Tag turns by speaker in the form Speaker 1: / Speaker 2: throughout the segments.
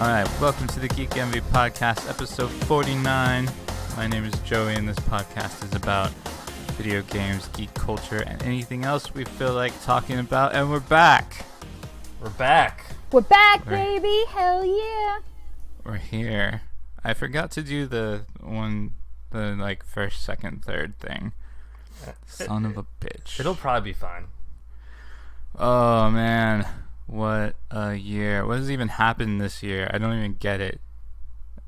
Speaker 1: Alright, welcome to the Geek Envy Podcast, episode 49. My name is Joey, and this podcast is about video games, geek culture, and anything else we feel like talking about. And we're back!
Speaker 2: We're back,
Speaker 3: baby! Hell yeah!
Speaker 1: We're here. I forgot to do the first, second, third thing. Son of a bitch.
Speaker 2: It'll probably be fine.
Speaker 1: Oh, man. What a year. What has even happened this year? I don't even get it.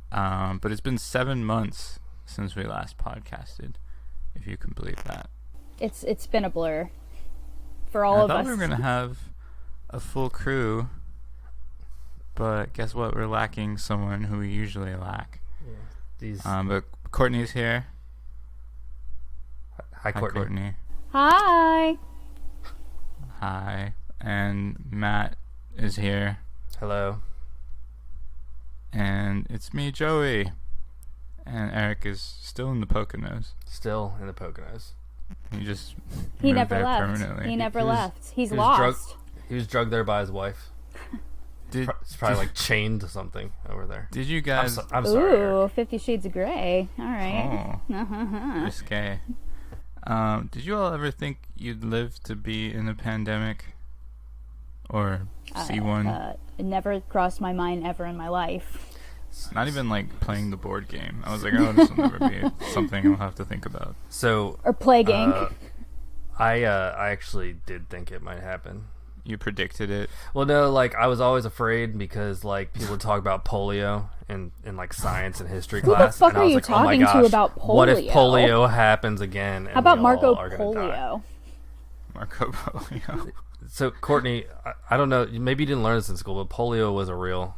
Speaker 1: But it's been 7 months since we last podcasted, if you can believe that.
Speaker 3: It's been a blur for all of us.
Speaker 1: I thought we were going to have a full crew, but guess what? We're lacking someone who we usually lack.
Speaker 2: Yeah.
Speaker 1: But Courtney's here.
Speaker 2: Hi, Courtney.
Speaker 3: Hi!
Speaker 1: Hi. And Matt is here.
Speaker 2: Hello.
Speaker 1: And it's me, Joey. And Eric is still in the Poconos.
Speaker 2: Still in the Poconos.
Speaker 1: He
Speaker 3: never left.
Speaker 1: Permanently.
Speaker 3: He never left. He's
Speaker 2: he
Speaker 3: lost.
Speaker 2: He was drugged there by his wife. He's probably chained to something over there.
Speaker 1: Did you guys...
Speaker 2: I'm sorry,
Speaker 3: Ooh,
Speaker 2: Eric.
Speaker 3: 50 Shades of Grey. All right.
Speaker 1: Oh. Risque. Did you all ever think you'd live to be in a pandemic? Or see one?
Speaker 3: It never crossed my mind ever in my life.
Speaker 1: Not even like playing the board game. I was like, oh, this will never be something I'll have to think about.
Speaker 2: So
Speaker 3: Or plaguing.
Speaker 2: I actually did think it might happen.
Speaker 1: You predicted it?
Speaker 2: Well, no, like I was always afraid because like people would talk about polio in like science and history class.
Speaker 3: Who the fuck
Speaker 2: and I
Speaker 3: are
Speaker 2: was
Speaker 3: you
Speaker 2: like,
Speaker 3: talking
Speaker 2: oh my gosh,
Speaker 3: to about polio?
Speaker 2: What if polio happens again? And
Speaker 3: How about
Speaker 2: we
Speaker 3: Marco
Speaker 2: all are gonna die?
Speaker 3: Polio?
Speaker 1: Marco Polio.
Speaker 2: So Courtney, I don't know. Maybe you didn't learn this in school, but polio was a real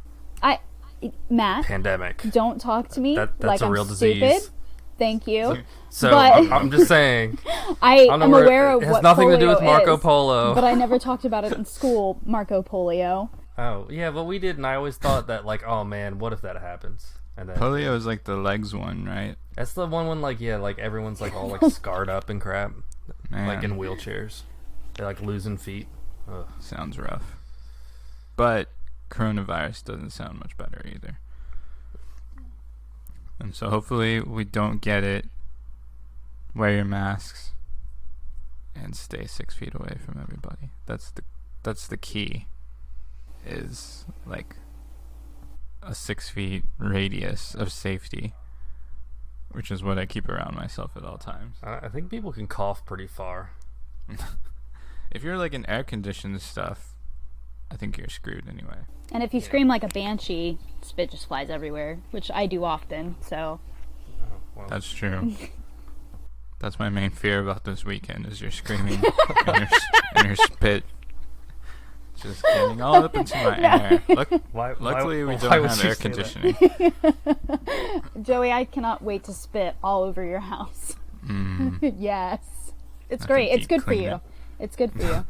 Speaker 3: Matt,
Speaker 2: pandemic.
Speaker 3: don't talk to me
Speaker 2: That's
Speaker 3: like
Speaker 2: a
Speaker 3: I'm
Speaker 2: real
Speaker 3: stupid.
Speaker 2: disease.
Speaker 3: Thank you.
Speaker 2: So
Speaker 3: But-
Speaker 2: I'm just saying.
Speaker 3: I am aware of
Speaker 2: it has
Speaker 3: what
Speaker 2: nothing
Speaker 3: polio
Speaker 2: to do with Marco
Speaker 3: is,
Speaker 2: Polo.
Speaker 3: but I never talked about it in school. Marco Polio.
Speaker 2: Oh yeah, but we did, and I always thought that like, oh man, what if that happens? And then
Speaker 1: Polio is like the legs one, right?
Speaker 2: that's the one when like everyone's like all like scarred up and crap,
Speaker 1: Man,
Speaker 2: like in wheelchairs. They're like losing feet. Ugh.
Speaker 1: sounds rough. But coronavirus doesn't sound much better either. And so hopefully we don't get it. Wear your masks and stay 6 feet away from everybody. That's the key. Is like a 6 feet radius of safety, which is what I keep around myself at all times.
Speaker 2: I think people can cough pretty far.
Speaker 1: If you're like in air conditioned stuff, I think you're screwed anyway.
Speaker 3: And if you scream like a banshee, spit just flies everywhere, which I do often, so...
Speaker 2: Well,
Speaker 1: That's true. That's my main fear about this weekend is you're screaming and your spit just getting all up into my air. Luckily we don't have air conditioning.
Speaker 3: Joey, I cannot wait to spit all over your house. Yes. It's
Speaker 1: That's
Speaker 3: great.
Speaker 1: a
Speaker 3: It's
Speaker 1: deep
Speaker 3: good for
Speaker 1: clean
Speaker 3: you.
Speaker 1: up.
Speaker 3: It's good for you.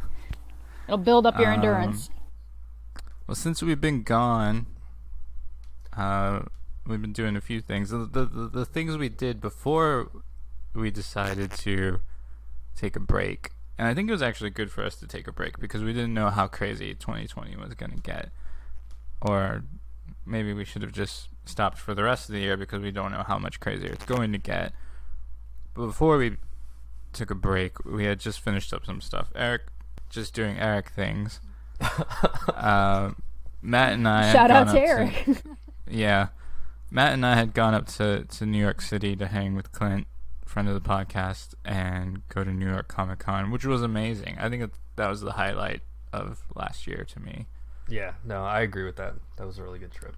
Speaker 3: It'll build up your endurance.
Speaker 1: Well, since we've been gone, we've been doing a few things. The things we did before we decided to take a break, and I think it was actually good for us to take a break because we didn't know how crazy 2020 was going to get. Or maybe we should have just stopped for the rest of the year because we don't know how much crazier it's going to get. But before we took a break, we had just finished up some stuff. Eric, just doing Eric things. Matt and I
Speaker 3: Shout out to Eric.
Speaker 1: Yeah. Matt and I had gone up to New York City to hang with Clint, friend of the podcast, and go to New York Comic Con, which was amazing. I think that was the highlight of last year to me.
Speaker 2: yeah, no, I agree with that. That was a really good trip.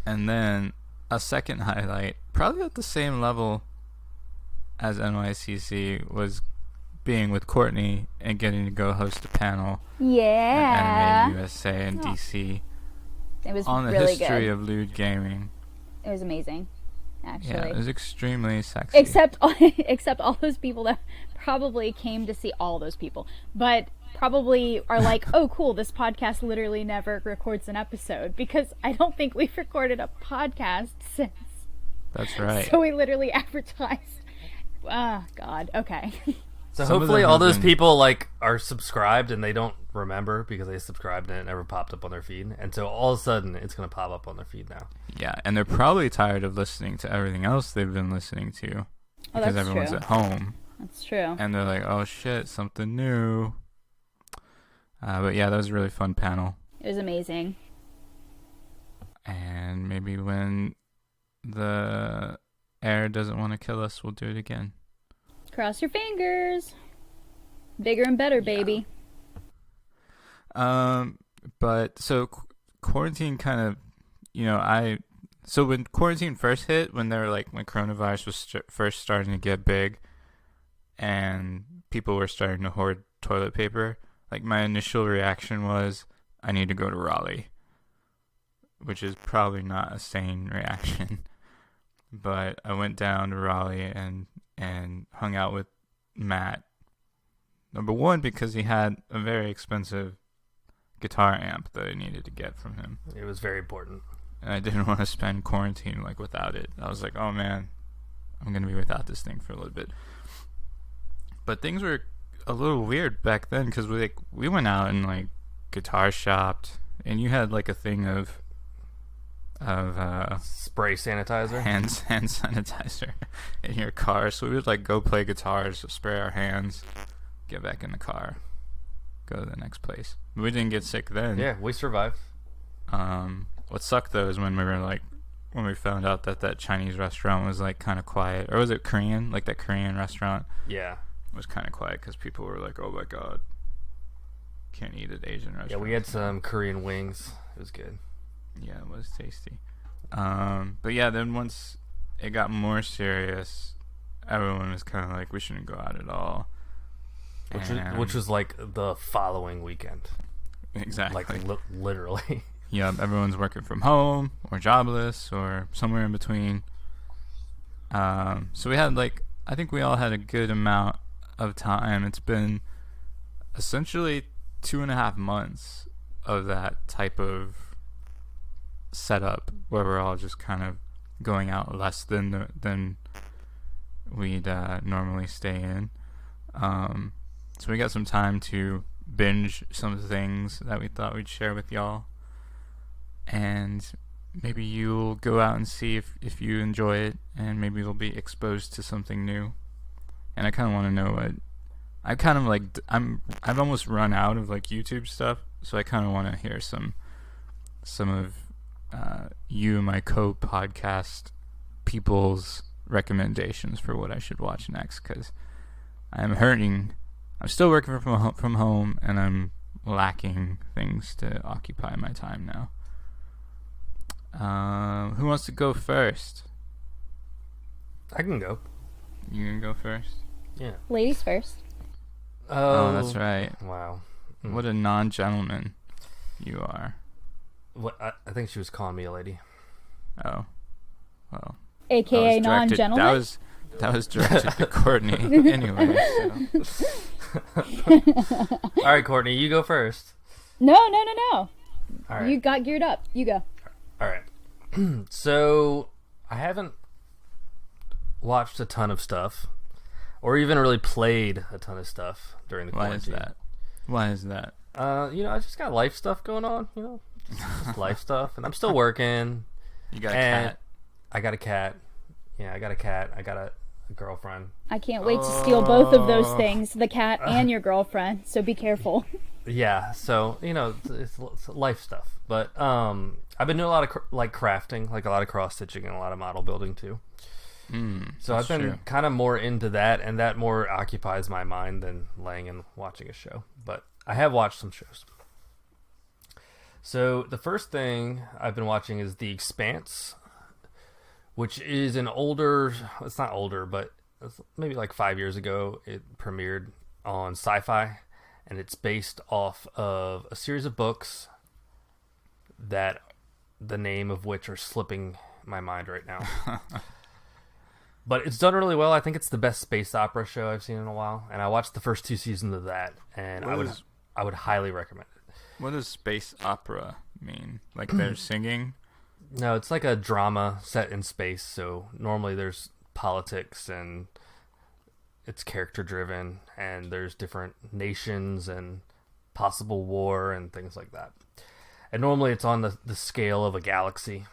Speaker 1: And then a second highlight, probably at the same level as NYCC, was being with Courtney and getting to go host a panel
Speaker 3: Yeah.
Speaker 1: at Anime USA in DC
Speaker 3: It was
Speaker 1: on the
Speaker 3: really
Speaker 1: history
Speaker 3: good.
Speaker 1: of lewd gaming.
Speaker 3: It was amazing, actually.
Speaker 1: Yeah, it was extremely sexy.
Speaker 3: Except all those people that probably came to see all those people, but probably are like, oh, cool, this podcast literally never records an episode, because I don't think we've recorded a podcast since.
Speaker 1: That's right.
Speaker 3: So we literally advertised. Ah, God. Okay.
Speaker 2: So
Speaker 1: Some of
Speaker 2: hopefully
Speaker 1: them
Speaker 2: all
Speaker 1: have
Speaker 2: those
Speaker 1: been-
Speaker 2: people like are subscribed and they don't remember because they subscribed and it never popped up on their feed. And so all of a sudden it's going to pop up on their feed now.
Speaker 1: Yeah, and they're probably tired of listening to everything else they've been listening to because
Speaker 3: that's
Speaker 1: everyone's
Speaker 3: true.
Speaker 1: at home.
Speaker 3: That's true.
Speaker 1: And they're like, oh shit, something new. But yeah, that was a really fun panel.
Speaker 3: It was amazing.
Speaker 1: And maybe when the air doesn't want to kill us, we'll do it again.
Speaker 3: Cross your fingers. Bigger and better, baby.
Speaker 1: But so quarantine kind of, so when quarantine first hit, when coronavirus was first starting to get big and people were starting to hoard toilet paper, like my initial reaction was, I need to go to Raleigh, which is probably not a sane reaction. But I went down to Raleigh and hung out with Matt. Number one, because he had a very expensive guitar amp that I needed to get from him.
Speaker 2: It was very important.
Speaker 1: And I didn't want to spend quarantine without it. I was like, oh man, I'm going to be without this thing for a little bit. But things were a little weird back then because we went out and guitar shopped, and you had a thing of
Speaker 2: Spray sanitizer.
Speaker 1: hand sanitizer in your car. So we would go play guitars, spray our hands, get back in the car, go to the next place. We didn't get sick then.
Speaker 2: Yeah, we survived.
Speaker 1: What sucked though is when we found out that Chinese restaurant was kind of quiet, or was it Korean? That Korean restaurant.
Speaker 2: Yeah.
Speaker 1: Was kind of quiet because people were like, "Oh my god, can't eat at Asian restaurants."
Speaker 2: Yeah, we had some Korean wings. It was good.
Speaker 1: Yeah, it was tasty. But yeah, then once it got more serious, everyone was kind of like, "We shouldn't go out at all."
Speaker 2: Which was the following weekend.
Speaker 1: Exactly.
Speaker 2: Literally.
Speaker 1: Yeah, everyone's working from home or jobless or somewhere in between. So we had I think we all had a good amount of time. It's been essentially 2.5 months of that type of setup where we're all just kind of going out less than we'd normally stay in. So we got some time to binge some things that we thought we'd share with y'all, and maybe you'll go out and see if you enjoy it, and maybe you'll be exposed to something new. And I kind of want to know what I kind of I've almost run out of YouTube stuff, so I kind of want to hear some of you, my co-podcast people's recommendations for what I should watch next, because I'm hurting. I'm still working from home, and I'm lacking things to occupy my time now. Who wants to go first?
Speaker 2: I can go.
Speaker 1: You can go first?
Speaker 2: Yeah.
Speaker 3: Ladies first.
Speaker 1: Oh, that's right.
Speaker 2: Wow.
Speaker 1: What a non-gentleman you are.
Speaker 2: What? I think she was calling me a lady.
Speaker 1: Oh. Well.
Speaker 3: AKA non-gentleman?
Speaker 1: That was directed to Courtney anyway. So.
Speaker 2: All right, Courtney, you go first.
Speaker 3: No.
Speaker 2: All right.
Speaker 3: You got geared up. You go.
Speaker 2: All right. So I haven't watched a ton of stuff, or even really played a ton of stuff during the quarantine.
Speaker 1: Why is that?
Speaker 2: I just got life stuff going on. Just life stuff, and I'm still working.
Speaker 1: You got a cat.
Speaker 2: I got a cat. Yeah, I got a cat. I got a girlfriend.
Speaker 3: I can't wait to steal both of those things, the cat and your girlfriend, so be careful.
Speaker 2: Yeah, so, it's life stuff. But I've been doing a lot of crafting, a lot of cross-stitching and a lot of model building too. So I've been kind of more into that, and that more occupies my mind than laying and watching a show. But I have watched some shows. So the first thing I've been watching is The Expanse, which is it's not older, but it's maybe 5 years ago. It premiered on Sci-Fi, and it's based off of a series of books that the name of which are slipping my mind right now. But it's done really well. I think it's the best space opera show I've seen in a while, and I watched the first 2 seasons of that, and I would highly recommend it.
Speaker 1: What does space opera mean? They're singing?
Speaker 2: No, it's like a drama set in space, so normally there's politics and it's character driven, and there's different nations and possible war and things like that. And normally it's on the scale of a galaxy.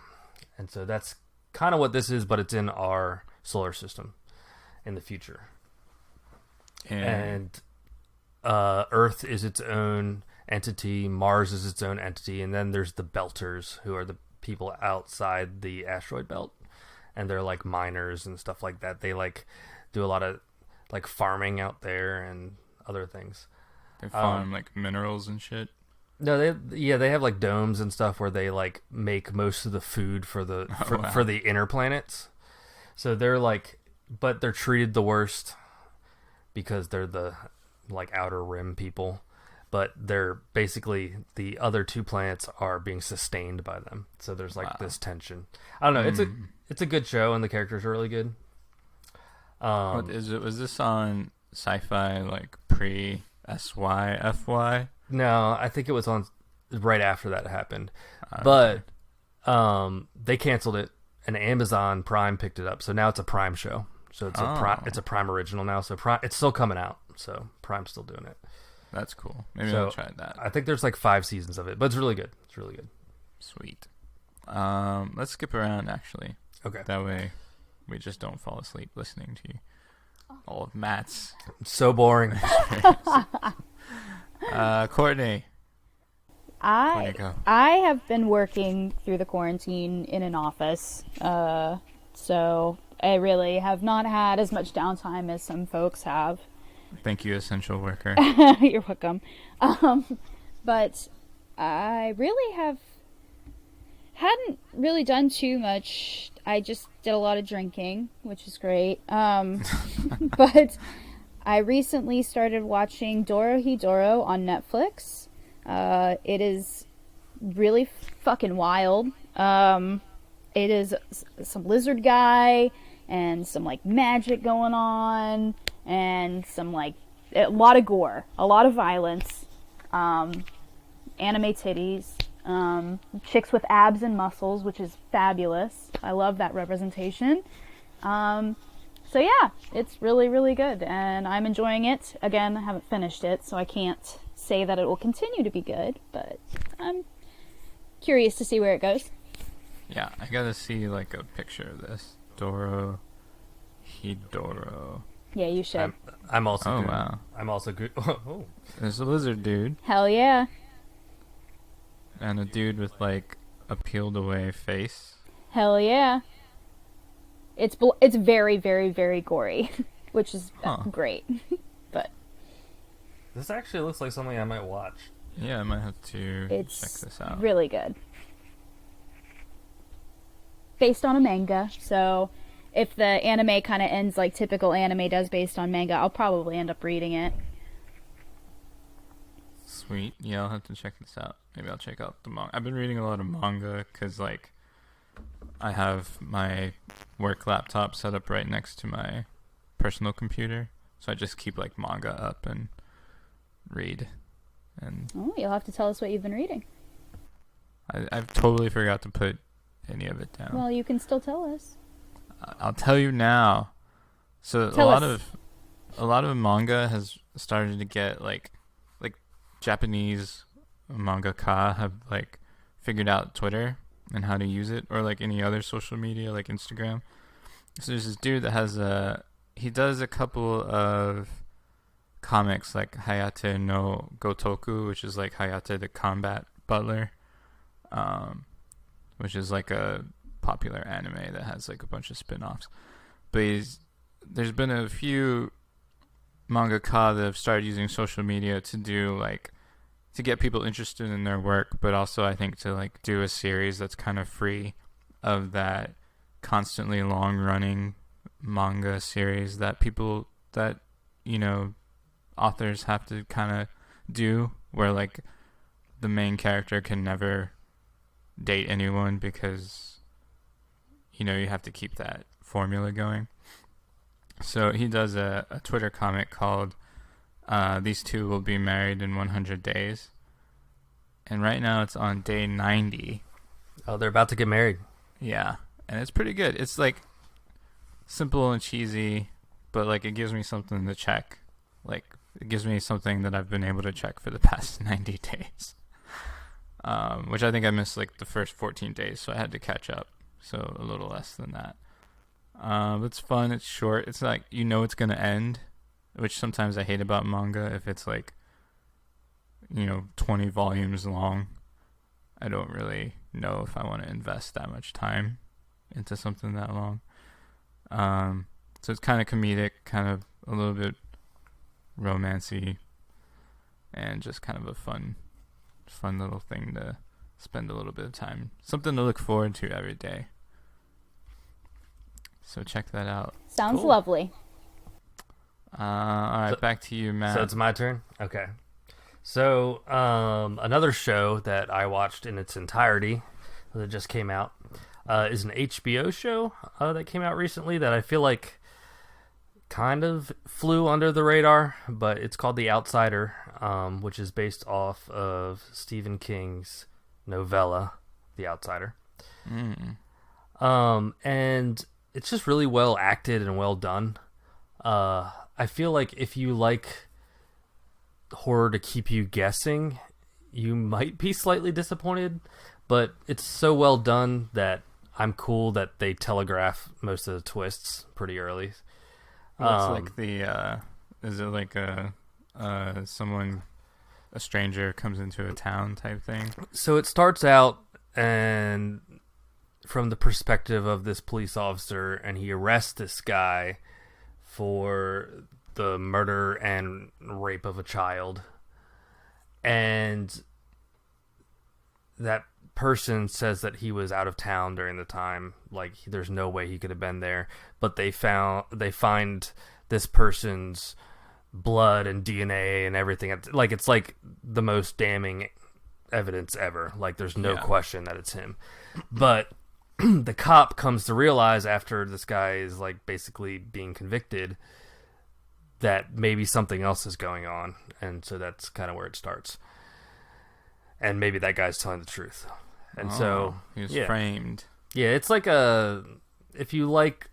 Speaker 2: And so that's kind of what this is, but it's in our solar system in the future. And Earth is its own entity, Mars is its own entity, and then there's the Belters, who are the people outside the asteroid belt, and they're like miners and stuff like that. They like do a lot of like farming out there and other things.
Speaker 1: They farm like minerals and shit.
Speaker 2: No, they have like domes and stuff where they like make most of the food for the inner planets. So they're like, but they're treated the worst because they're the like outer rim people. But they're basically, the other two planets are being sustained by them. So there's like this tension. I don't know. It's a good show, and the characters are really good.
Speaker 1: What is it? Was this on Sci-Fi like pre SYFY?
Speaker 2: No, I think it was on right after that happened. But they canceled it, and Amazon Prime picked it up. So now it's a Prime show. So it's a Prime original now. So it's still coming out. So Prime's still doing it.
Speaker 1: That's cool. Maybe I'll try that.
Speaker 2: I think there's like 5 seasons of it, but it's really good. It's really good.
Speaker 1: Sweet. Let's skip around, actually.
Speaker 2: Okay.
Speaker 1: That way we just don't fall asleep listening to all of Matt's.
Speaker 2: It's so boring.
Speaker 1: Courtney.
Speaker 3: I have been working through the quarantine in an office, so I really have not had as much downtime as some folks have.
Speaker 1: Thank you, essential worker.
Speaker 3: You're welcome. But I really hadn't really done too much. I just did a lot of drinking, which is great. But I recently started watching Dorohedoro on Netflix. It is really fucking wild. It is some lizard guy and some like magic going on, and some like a lot of gore, a lot of violence, anime titties, chicks with abs and muscles, which is fabulous. I love that representation. So yeah, it's really, really good, and I'm enjoying it. Again, I haven't finished it, so I can't say that it will continue to be good, but I'm curious to see where it goes.
Speaker 1: Yeah, I gotta see like a picture of this. Dorohedoro.
Speaker 3: Yeah, you should.
Speaker 2: I'm also good.
Speaker 1: Wow.
Speaker 2: I'm also good. Oh.
Speaker 1: There's a lizard dude.
Speaker 3: Hell yeah.
Speaker 1: And a dude with like a peeled away face.
Speaker 3: Hell yeah. It's very, very, very gory, which is great. But
Speaker 2: this actually looks like something I might watch.
Speaker 1: Yeah, I might have to check this out.
Speaker 3: It's really good. Based on a manga, so if the anime kind of ends like typical anime does based on manga, I'll probably end up reading it.
Speaker 1: Sweet. Yeah, I'll have to check this out. Maybe I'll check out the manga. I've been reading a lot of manga because, like, I have my work laptop set up right next to my personal computer, so I just keep like manga up and read. And
Speaker 3: you'll have to tell us what you've been reading.
Speaker 1: I've totally forgot to put any of it down.
Speaker 3: Well, you can still tell us.
Speaker 1: I'll tell you now. So a lot of manga has started to get like Japanese mangaka have like figured out Twitter and how to use it, or like any other social media like Instagram. So there's this dude that has he does a couple of comics like Hayate no Gotoku, which is like Hayate the Combat Butler, which is like a popular anime that has like a bunch of spin-offs. But there's been a few mangaka that have started using social media to do like to get people interested in their work, but also I think to like do a series that's kind of free of that constantly long running manga series that people that authors have to kind of do, where like the main character can never date anyone because you have to keep that formula going. So he does a Twitter comic called These Two Will Be Married in 100 Days. And right now it's on day 90.
Speaker 2: Oh, they're about to get married.
Speaker 1: Yeah. And it's pretty good. It's like simple and cheesy, but like it gives me something to check. Like it gives me something that I've been able to check for the past 90 days. Which I think I missed like the first 14 days, so I had to catch up. So a little less than that. It's fun. It's short. It's like it's gonna end, which sometimes I hate about manga. If it's like 20 volumes long, I don't really know if I want to invest that much time into something that long. So it's kind of comedic, kind of a little bit romancy, and just kind of a fun little thing to spend a little bit of time. Something to look forward to every day. So check that out.
Speaker 3: Sounds lovely.
Speaker 1: All right, back to you, Matt.
Speaker 2: So it's my turn? Okay. So another show that I watched in its entirety that just came out is an HBO show that came out recently that I feel like kind of flew under the radar, but it's called The Outsider, which is based off of Stephen King's novella, The Outsider. And it's just really well acted and well done. I feel like if you like horror to keep you guessing, you might be slightly disappointed, but it's so well done that I'm cool that they telegraph most of the twists pretty early.
Speaker 1: What's like is it like a stranger comes into a town type thing?
Speaker 2: So it starts out and from the perspective of this police officer, and he arrests this guy for the murder and rape of a child. And that person says that he was out of town during the time, like there's no way he could have been there, but they find this person's blood and DNA and everything. It's like the most damning evidence ever. Like there's no question that it's him. But the cop comes to realize after this guy is like basically being convicted that maybe something else is going on, and so that's kind of where it starts. And maybe that guy's telling the truth. And so
Speaker 1: he was framed.
Speaker 2: Yeah, it's like if you like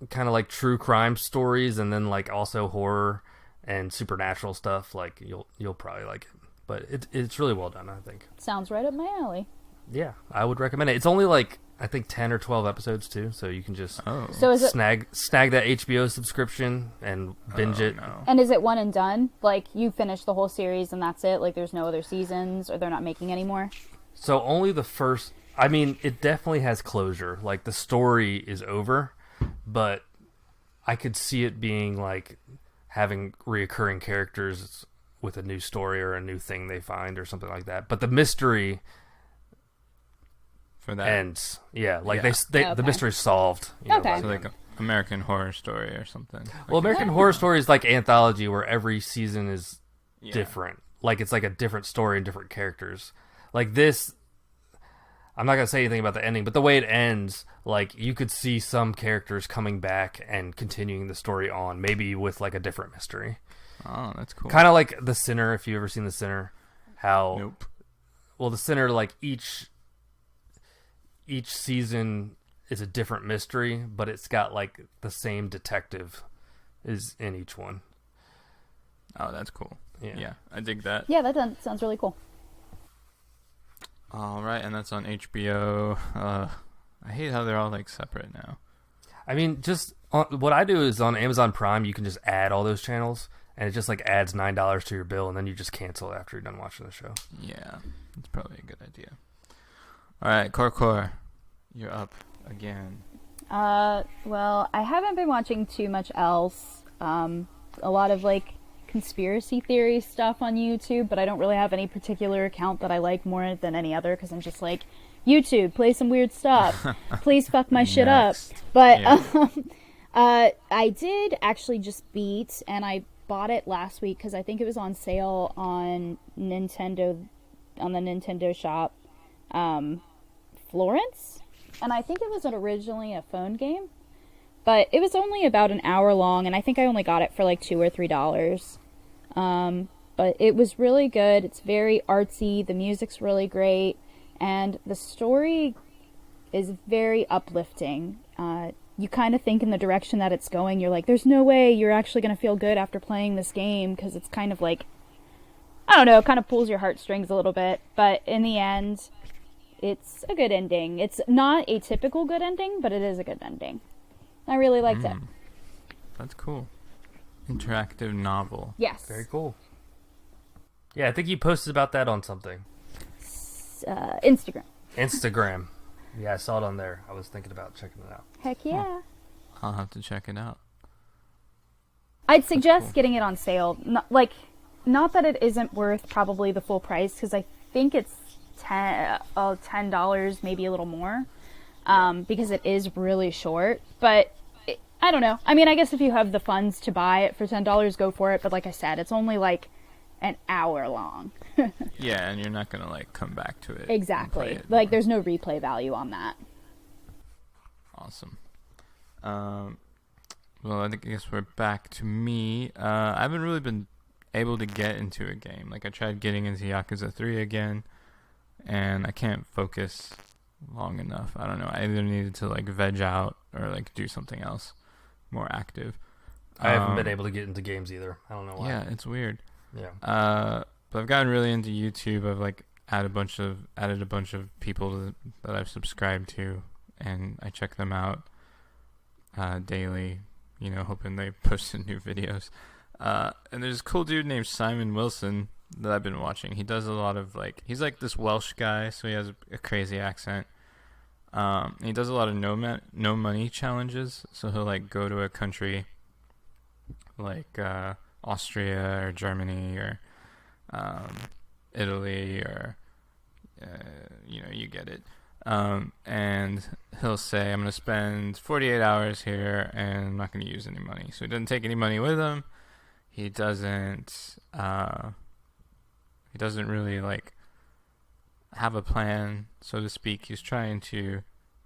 Speaker 2: kind of like true crime stories and then like also horror and supernatural stuff, like you'll probably like it. But it's really well done, I think.
Speaker 3: Sounds right up my alley.
Speaker 2: Yeah, I would recommend it. It's only like I think 10 or 12 episodes too, so you can just
Speaker 3: so is
Speaker 2: snag that HBO subscription and binge it.
Speaker 1: No.
Speaker 3: And is it one and done? Like you finish the whole series and that's it? Like there's no other seasons, or they're not making any more?
Speaker 2: So only the first. I mean, it definitely has closure. Like the story is over, but I could see it being like having reoccurring characters with a new story or a new thing they find or something like that. But the mystery
Speaker 1: for that
Speaker 2: ends. Yeah, like
Speaker 3: Okay.
Speaker 2: the mystery's solved.
Speaker 3: Okay.
Speaker 1: So like American Horror Story or something.
Speaker 2: Well, American Horror Story is like anthology where every season is different. Like it's like a different story and different characters. Like this, I'm not gonna say anything about the ending, but the way it ends, like you could see some characters coming back and continuing the story on, maybe with like a different mystery.
Speaker 1: Oh, that's cool.
Speaker 2: Kind of like The Sinner, if you've ever seen The Sinner. How?
Speaker 1: Nope.
Speaker 2: Well, The Sinner, like each season is a different mystery, but it's got like the same detective is in each one.
Speaker 1: Oh, that's cool.
Speaker 2: Yeah.
Speaker 1: Yeah, I dig that.
Speaker 3: Yeah, that sounds really cool.
Speaker 1: All right, and that's on HBO. I hate how they're all like separate now.
Speaker 2: I mean, just what I do is on Amazon Prime, you can just add all those channels, and it just like adds $9 to your bill, and then you just cancel after you're done watching the show.
Speaker 1: Yeah, that's probably a good idea. All right, Core, you're up again.
Speaker 3: Well, I haven't been watching too much else. A lot of like conspiracy theory stuff on YouTube, but I don't really have any particular account that I like more than any other because I'm just like, YouTube, play some weird stuff. Please fuck my shit up. But I did actually just beat, and I bought it last week because I think it was on sale on Nintendo, on the Nintendo shop, Florence, and I think it was originally a phone game, but it was only about an hour long, and I think I only got it for like $2 or $3. But it was really good. It's very artsy. The music's really great, and the story is very uplifting. you kind of think in the direction that it's going, you're like, there's no way you're actually going to feel good after playing this game, because it's kind of like, I don't know, it kind of pulls your heartstrings a little bit. But in the end, it's a good ending. It's not a typical good ending, but it is a good ending. I really liked it.
Speaker 1: That's cool. Interactive novel.
Speaker 3: Yes.
Speaker 2: Very cool. Yeah, I think you posted about that on something.
Speaker 3: Instagram.
Speaker 2: Yeah, I saw it on there. I was thinking about checking it out.
Speaker 3: Heck yeah.
Speaker 1: I'll have to check it out.
Speaker 3: I'd suggest getting it on sale. Not that it isn't worth probably the full price, because I think it's $10, maybe a little more, because it is really short. But I don't know. I mean, I guess if you have the funds to buy it for $10, go for it. But like I said, it's only like an hour long.
Speaker 1: Yeah, and you're not gonna like come back to it.
Speaker 3: Exactly. Like, there's no replay value on that.
Speaker 1: Awesome. Well, I guess we're back to me. I haven't really been able to get into a game. Like, I tried getting into Yakuza 3 again, and I can't focus long enough. I don't know. I either needed to like veg out or like do something else more active.
Speaker 2: I haven't been able to get into games either. I don't know why.
Speaker 1: Yeah, it's weird.
Speaker 2: Yeah.
Speaker 1: But I've gotten really into YouTube. I've like added a bunch of people that I've subscribed to, and I check them out daily, you know, hoping they post new videos. And there's a cool dude named Simon Wilson that I've been watching. He does a lot of like, he's like this Welsh guy, so he has a crazy accent. He does a lot of no money challenges. So he'll like go to a country like Austria or Germany or Italy or you know, you get it. And he'll say, I'm going to spend 48 hours here and I'm not going to use any money. So he doesn't take any money with him. He doesn't really like have a plan, so to speak. He's trying to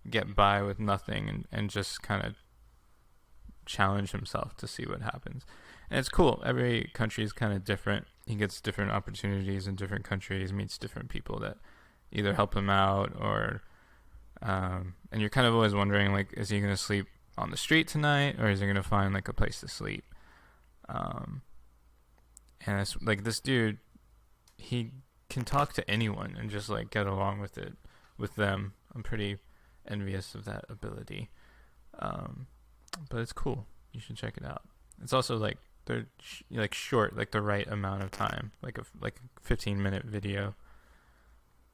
Speaker 1: get by with nothing and just kind of challenge himself to see what happens. And it's cool. Every country is kind of different. He gets different opportunities in different countries, meets different people that either help him out or and you're kind of always wondering, like, is he going to sleep on the street tonight, or is he going to find like a place to sleep? And it's like, this dude, he can talk to anyone and just like get along with them. I'm pretty envious of that ability. But it's cool. You should check it out. It's also like they're like short, like the right amount of time, like a 15-minute video,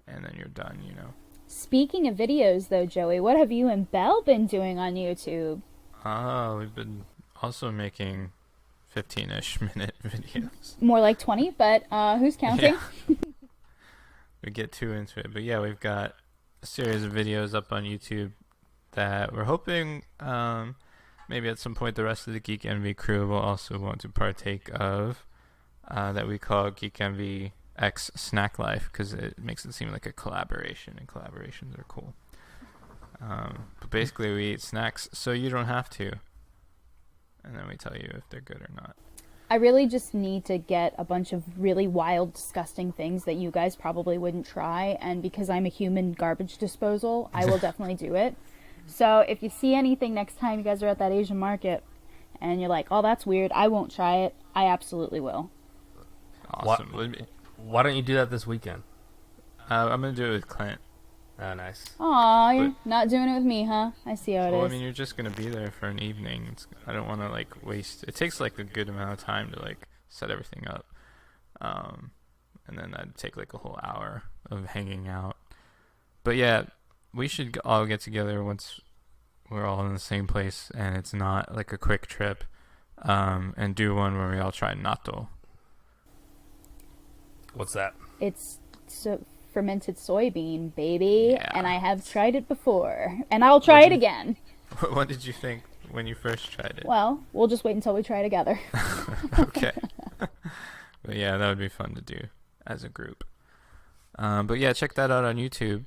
Speaker 1: and then you're done, you know.
Speaker 3: Speaking of videos, though, Joey, what have you and Belle been doing on YouTube?
Speaker 1: We've been also making 15-ish minute videos.
Speaker 3: More like 20, but who's counting?
Speaker 1: Yeah. We get too into it, but yeah, we've got a series of videos up on YouTube that we're hoping maybe at some point the rest of the Geek Envy crew will also want to partake of, that we call Geek Envy X Snack Life, because it makes it seem like a collaboration, and collaborations are cool. But basically we eat snacks so you don't have to, and then we tell you if they're good or not.
Speaker 3: I really just need to get a bunch of really wild, disgusting things that you guys probably wouldn't try, and because I'm a human garbage disposal, I will definitely do it. So if you see anything next time you guys are at that Asian market and you're like, oh, that's weird, I won't try it, I absolutely will.
Speaker 1: Awesome.
Speaker 2: Why don't you do that this weekend?
Speaker 1: I'm going to do it with Clint.
Speaker 2: Oh, nice.
Speaker 3: Aw, you're not doing it with me, huh? I see how it is.
Speaker 1: I mean, you're just going to be there for an evening. I don't want to, like, waste... It takes, like, a good amount of time to, like, set everything up. And then that'd take, like, a whole hour of hanging out. But, yeah, we should all get together once we're all in the same place and it's not, like, a quick trip, and do one where we all try natto.
Speaker 2: What's that?
Speaker 3: It's fermented soybean, baby,
Speaker 1: Yeah.
Speaker 3: and I have tried it before, and I'll try it again.
Speaker 1: What did you think when you first tried it?
Speaker 3: Well, we'll just wait until we try together.
Speaker 1: Okay. But yeah, that would be fun to do as a group. But yeah, check that out on YouTube.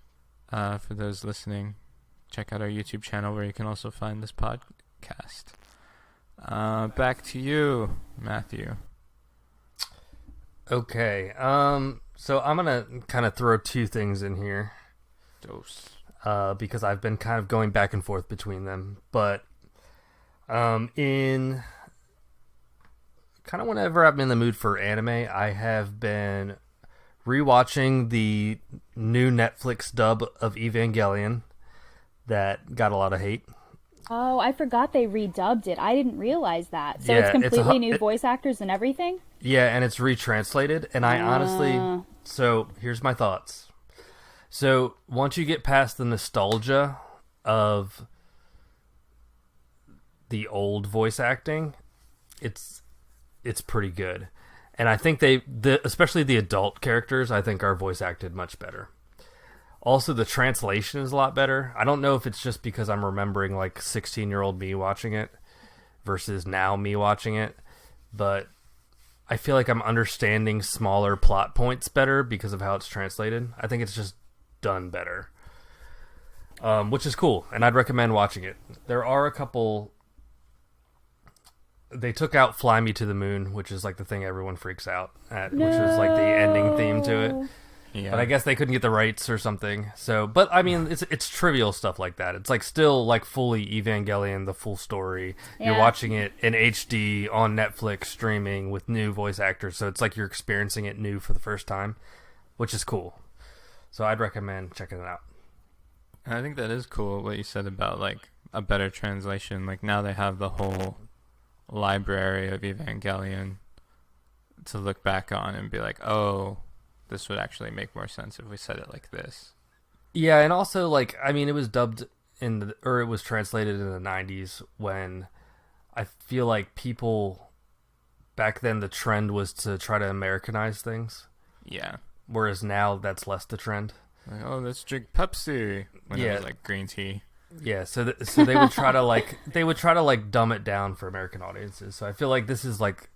Speaker 1: For those listening, check out our YouTube channel where you can also find this podcast. Back to you, Matthew.
Speaker 2: Okay. So I'm gonna kind of throw two things in here.
Speaker 1: Dose.
Speaker 2: Because I've been kind of going back and forth between them. But In kind of whenever I'm in the mood for anime, I have been rewatching the new Netflix dub of Evangelion that got a lot of hate.
Speaker 3: Oh, I forgot they redubbed it. I didn't realize that. So
Speaker 2: Yeah,
Speaker 3: it's completely new voice actors and everything?
Speaker 2: Yeah, and it's retranslated. And I honestly... So, here's my thoughts. So, once you get past the nostalgia of the old voice acting, it's pretty good. And I think especially the adult characters, I think are voice acted much better. Also, the translation is a lot better. I don't know if it's just because I'm remembering like 16-year-old me watching it versus now me watching it, but I feel like I'm understanding smaller plot points better because of how it's translated. I think it's just done better, which is cool, and I'd recommend watching it. There are a couple... They took out Fly Me to the Moon, which is like the thing everyone freaks out at, which was like the ending theme to it.
Speaker 1: Yeah.
Speaker 2: But I guess they couldn't get the rights or something. So, but I mean, it's trivial stuff like that. It's like still like fully Evangelion, the full story.
Speaker 3: Yeah.
Speaker 2: You're watching it in HD on Netflix streaming with new voice actors. So it's like you're experiencing it new for the first time, which is cool. So I'd recommend checking it out.
Speaker 1: I think that is cool what you said about like a better translation. Like now they have the whole library of Evangelion to look back on and be like, oh, this would actually make more sense if we said it like this.
Speaker 2: Yeah, and also like I mean, it was dubbed or it was translated in the 90s when I feel like people back then the trend was to try to Americanize things.
Speaker 1: Yeah.
Speaker 2: Whereas now that's less the trend.
Speaker 1: Like, oh, let's drink Pepsi when it was like green tea.
Speaker 2: Yeah, so they would try to dumb it down for American audiences. So I feel like this is like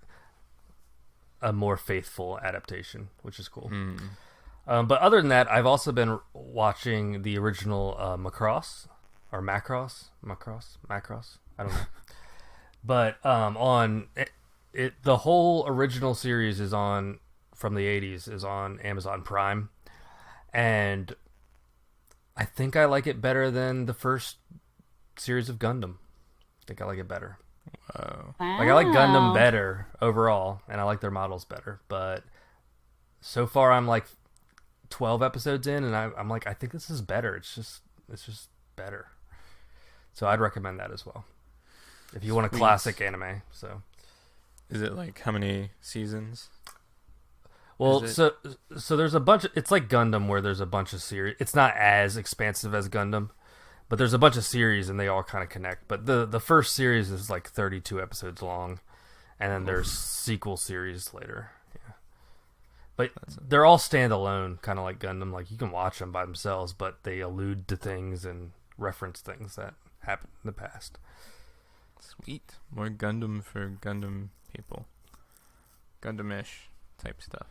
Speaker 2: a more faithful adaptation, which is cool. But other than that, I've also been watching the original Macross or Macross. I don't know. But on it, the whole original series is on from the 80s is on Amazon Prime, and I think I like it better than the first series of Gundam. I think I like it better.
Speaker 1: Whoa.
Speaker 3: Wow.
Speaker 2: Like I like Gundam better overall, and I like their models better. But so far, I'm like 12 episodes in, and I'm like, I think this is better. It's just better. So I'd recommend that as well if you want a classic anime. So
Speaker 1: is it like how many seasons?
Speaker 2: Well, so there's a bunch of, it's like Gundam where there's a bunch of series. It's not as expansive as Gundam, but there's a bunch of series and they all kind of connect. But the first series is like 32 episodes long, and then there's sequel series later. Yeah. But they're all standalone, kind of like Gundam. Like you can watch them by themselves, but they allude to things and reference things that happened in the past.
Speaker 1: Sweet. More Gundam for Gundam people. Gundam-ish type stuff.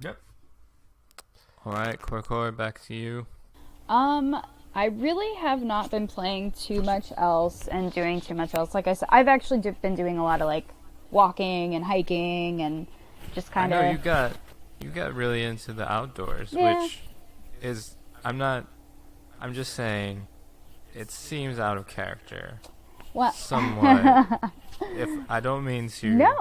Speaker 2: Yep.
Speaker 1: All right, Korkor, back to you.
Speaker 3: I really have not been playing too much else and doing too much else. Like I said, I've actually been doing a lot of like walking and hiking and just kind of.
Speaker 1: I know you got really into the outdoors,
Speaker 3: Yeah.
Speaker 1: which is I'm just saying, it seems out of character.
Speaker 3: What?
Speaker 1: Somewhat. If I don't mean to.
Speaker 3: No.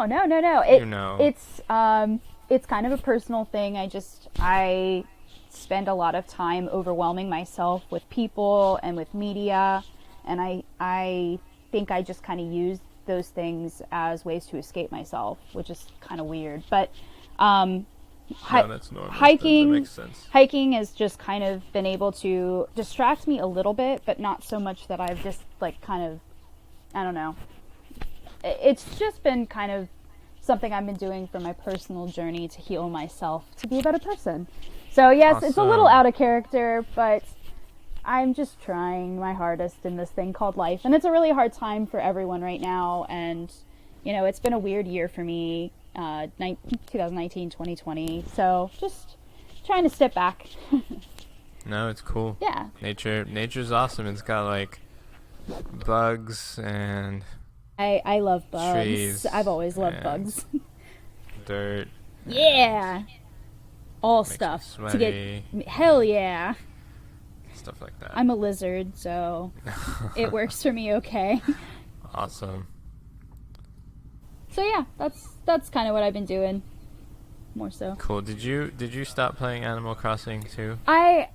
Speaker 3: It's kind of a personal thing. I spend a lot of time overwhelming myself with people and with media, and I think I just kind of use those things as ways to escape myself, which is kind of weird. But
Speaker 1: No, that's normal.
Speaker 3: hiking
Speaker 1: that makes sense.
Speaker 3: Hiking has just kind of been able to distract me a little bit, but not so much that I've just like kind of, I don't know. It's just been kind of something I've been doing for my personal journey to heal myself, to be a better person. So yes, It's a little out of character, but I'm just trying my hardest in this thing called life. And it's a really hard time for everyone right now. And, it's been a weird year for me, 2019, 2020. So just trying to step back.
Speaker 1: No, it's cool.
Speaker 3: Yeah.
Speaker 1: Nature's awesome. It's got like bugs and
Speaker 3: I love bugs.
Speaker 1: trees.
Speaker 3: I've always loved
Speaker 1: and
Speaker 3: bugs.
Speaker 1: dirt.
Speaker 3: Yeah. All
Speaker 1: Makes me
Speaker 3: stuff to
Speaker 1: sweaty.
Speaker 3: get. Hell yeah.
Speaker 1: Stuff like that.
Speaker 3: I'm a lizard, so it works for me okay.
Speaker 1: Awesome.
Speaker 3: So yeah, that's kind of what I've been doing. More so.
Speaker 1: Cool. Did you stop playing Animal Crossing too?
Speaker 3: I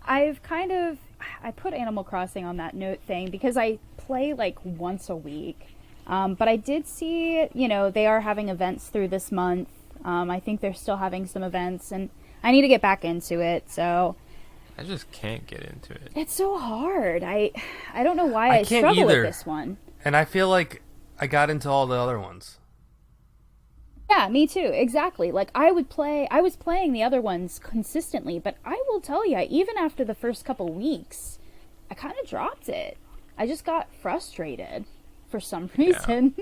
Speaker 3: put Animal Crossing on that note thing because I play like once a week. But I did see, they are having events through this month. I think they're still having some events, and I need to get back into it. So
Speaker 1: I just can't get into it.
Speaker 3: it's so hard. I don't know why I
Speaker 2: can't
Speaker 3: struggle
Speaker 2: either.
Speaker 3: with this one.
Speaker 2: And I feel like I got into all the other ones.
Speaker 3: Yeah, me too. Exactly. Like I was playing the other ones consistently, but I will tell you, even after the first couple weeks, I kind of dropped it. I just got frustrated for some reason.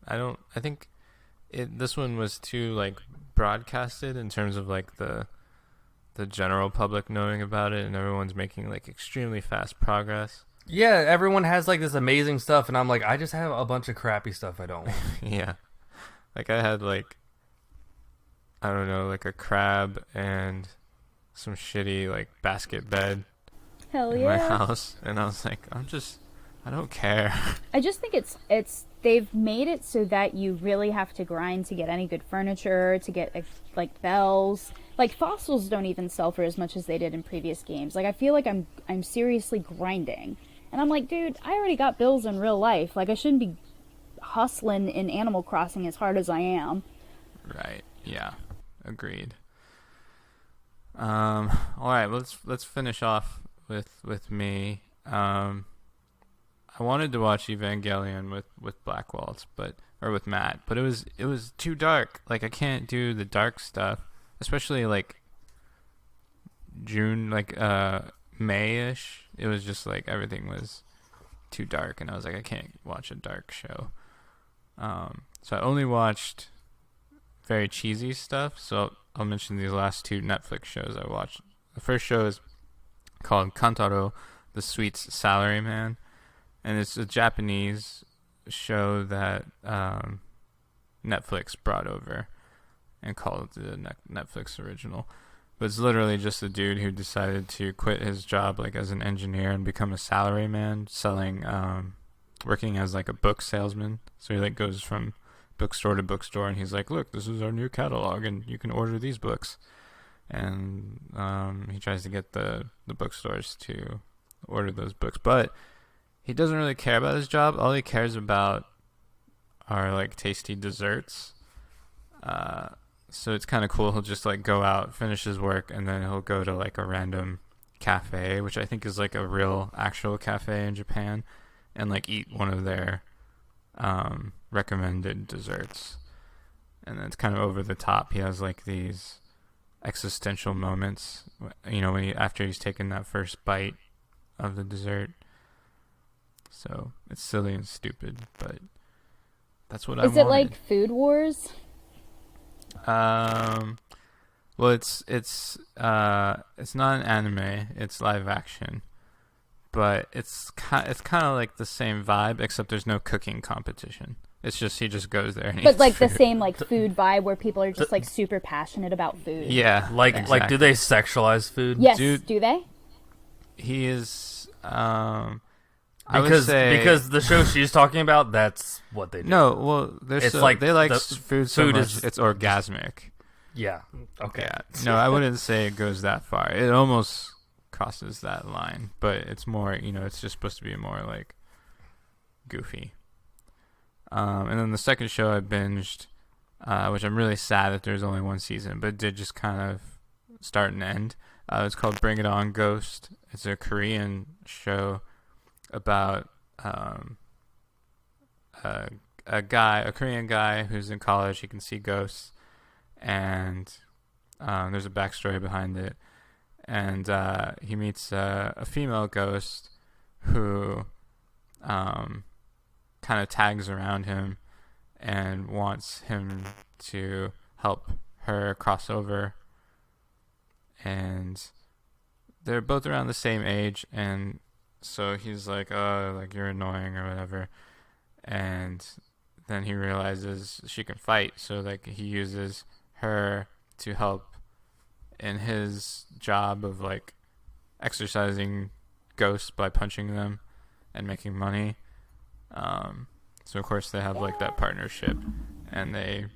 Speaker 1: Yeah. I think this one was too like broadcasted in terms of like the general public knowing about it, and everyone's making like extremely fast progress.
Speaker 2: Yeah, everyone has like this amazing stuff, and I'm like, I just have a bunch of crappy stuff I don't want.
Speaker 1: Yeah. Like I had like, I don't know, like a crab and some shitty like basket bed
Speaker 3: Hell
Speaker 1: in
Speaker 3: yeah.
Speaker 1: my house, and I was like, I don't care.
Speaker 3: I just think it's they've made it so that you really have to grind to get any good furniture, to get like bells. Like fossils don't even sell for as much as they did in previous games. Like I feel like I'm seriously grinding. And I'm like, dude, I already got bills in real life. Like I shouldn't be hustling in Animal Crossing as hard as I am.
Speaker 1: Right. Yeah. Agreed. All right, let's finish off with me. I wanted to watch Evangelion with Black Waltz, or with Matt, but it was too dark. Like I can't do the dark stuff, especially like June, like May-ish. It was just like everything was too dark, and I was like, I can't watch a dark show. So I only watched very cheesy stuff. So I'll mention these last two Netflix shows I watched. The first show is called Kantaro, the Sweets Salaryman, and it's a Japanese show that Netflix brought over and called it the Netflix original. But it's literally just a dude who decided to quit his job like as an engineer and become a salaryman, selling working as like a book salesman. So he like goes from bookstore to bookstore, and he's like, look, this is our new catalog and you can order these books. And he tries to get the bookstores to order those books, but he doesn't really care about his job. All he cares about are like tasty desserts. So it's kind of cool. He'll just like go out, finish his work, and then he'll go to like a random cafe, which I think is like a real actual cafe in Japan, and like eat one of their recommended desserts. And then it's kind of over the top. He has like these existential moments, when after he's taken that first bite of the dessert. So it's silly and stupid, but that's what I wanted.
Speaker 3: Is it like Food Wars?
Speaker 1: Well, it's not an anime. It's live action, but it's kind of like the same vibe, except there's no cooking competition. It's just he just goes there and eats
Speaker 3: But like
Speaker 1: food.
Speaker 3: the same like food vibe where people are just like super passionate about food.
Speaker 1: Yeah,
Speaker 2: Like,
Speaker 1: exactly.
Speaker 2: do they sexualize food?
Speaker 3: Yes,
Speaker 1: Dude,
Speaker 3: do they?
Speaker 1: He is. I would
Speaker 2: Because
Speaker 1: say
Speaker 2: because the show she's talking about, that's what they do.
Speaker 1: no. Well,
Speaker 2: It's like
Speaker 1: they like
Speaker 2: the
Speaker 1: food so
Speaker 2: food
Speaker 1: much
Speaker 2: is-
Speaker 1: it's orgasmic.
Speaker 2: Yeah. Okay.
Speaker 1: Yeah. No, I wouldn't say it goes that far. It almost crosses that line, but it's more. It's just supposed to be more like goofy. And then the second show I binged, which I'm really sad that there's only one season, but it did just kind of start and end. It's called Bring It On Ghost. It's a Korean show about a Korean guy who's in college. He can see ghosts, and there's a backstory behind it. And he meets a female ghost who kind of tags around him and wants him to help her cross over. And they're both around the same age, and so he's like, oh, like you're annoying or whatever. And then he realizes she can fight, so like he uses her to help in his job of like exercising ghosts by punching them and making money. So of course they have like that partnership, and they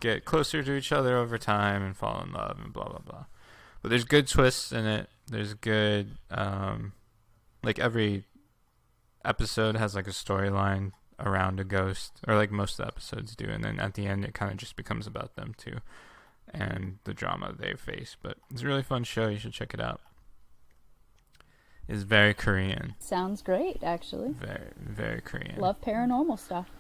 Speaker 1: get closer to each other over time and fall in love and blah blah blah. But there's good twists in it. There's good like every episode has like a storyline around a ghost, or like most of the episodes do, and then at the end it kind of just becomes about them too and the drama they face. But it's a really fun show. You should check it out. It's very Korean.
Speaker 3: Sounds great, actually.
Speaker 1: Very, very Korean.
Speaker 3: Love paranormal stuff.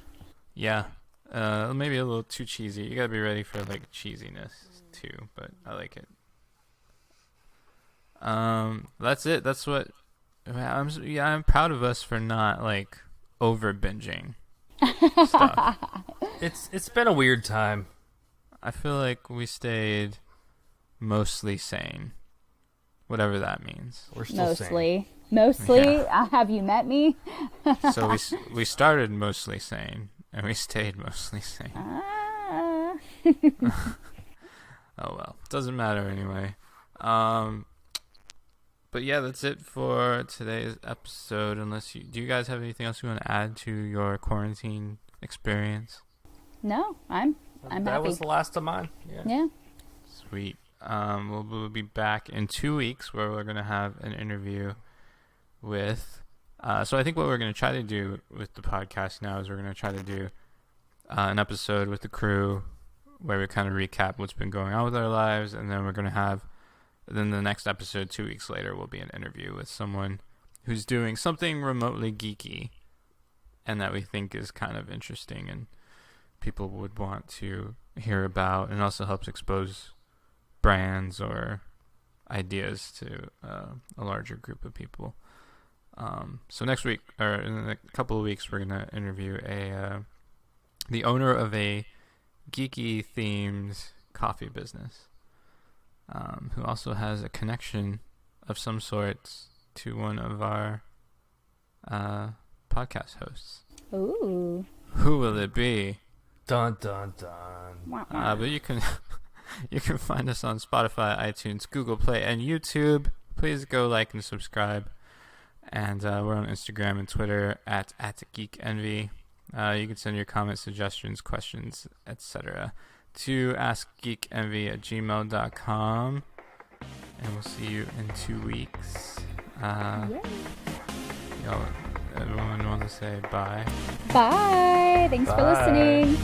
Speaker 1: Yeah. Maybe a little too cheesy. You gotta be ready for like cheesiness too, but I like it. That's it. That's what I'm proud of us for not like over binging stuff.
Speaker 2: It's been a weird time.
Speaker 1: I feel like we stayed mostly sane, whatever that means.
Speaker 2: We're still
Speaker 3: Mostly. Yeah. Have you met me?
Speaker 1: So we started mostly sane and we stayed mostly sane. Oh well, doesn't matter anyway. But yeah, that's it for today's episode. Do you guys have anything else you want to add to your quarantine experience?
Speaker 3: No, I'm happy.
Speaker 2: That was the last of mine.
Speaker 3: Yeah.
Speaker 1: Sweet. We'll be back in 2 weeks where we're gonna have an interview with. So I think what we're gonna try to do with the podcast now is we're gonna try to do an episode with the crew where we kind of recap what's been going on with our lives, and then we're gonna have. Then the next episode 2 weeks later will be an interview with someone who's doing something remotely geeky and that we think is kind of interesting and people would want to hear about, and also helps expose brands or ideas to a larger group of people. So next week, or in a couple of weeks, we're going to interview the owner of a geeky themed coffee business. Who also has a connection of some sorts to one of our podcast hosts.
Speaker 3: Ooh.
Speaker 1: Who will it be?
Speaker 2: Dun dun dun.
Speaker 1: But you can find us on Spotify, iTunes, Google Play, and YouTube. Please go like and subscribe. And we're on Instagram and Twitter at Geek Envy. You can send your comments, suggestions, questions, etc. to askgeekenvy@gmail.com, and we'll see you in 2 weeks. Everyone want to say bye?
Speaker 3: Bye. Thanks for listening.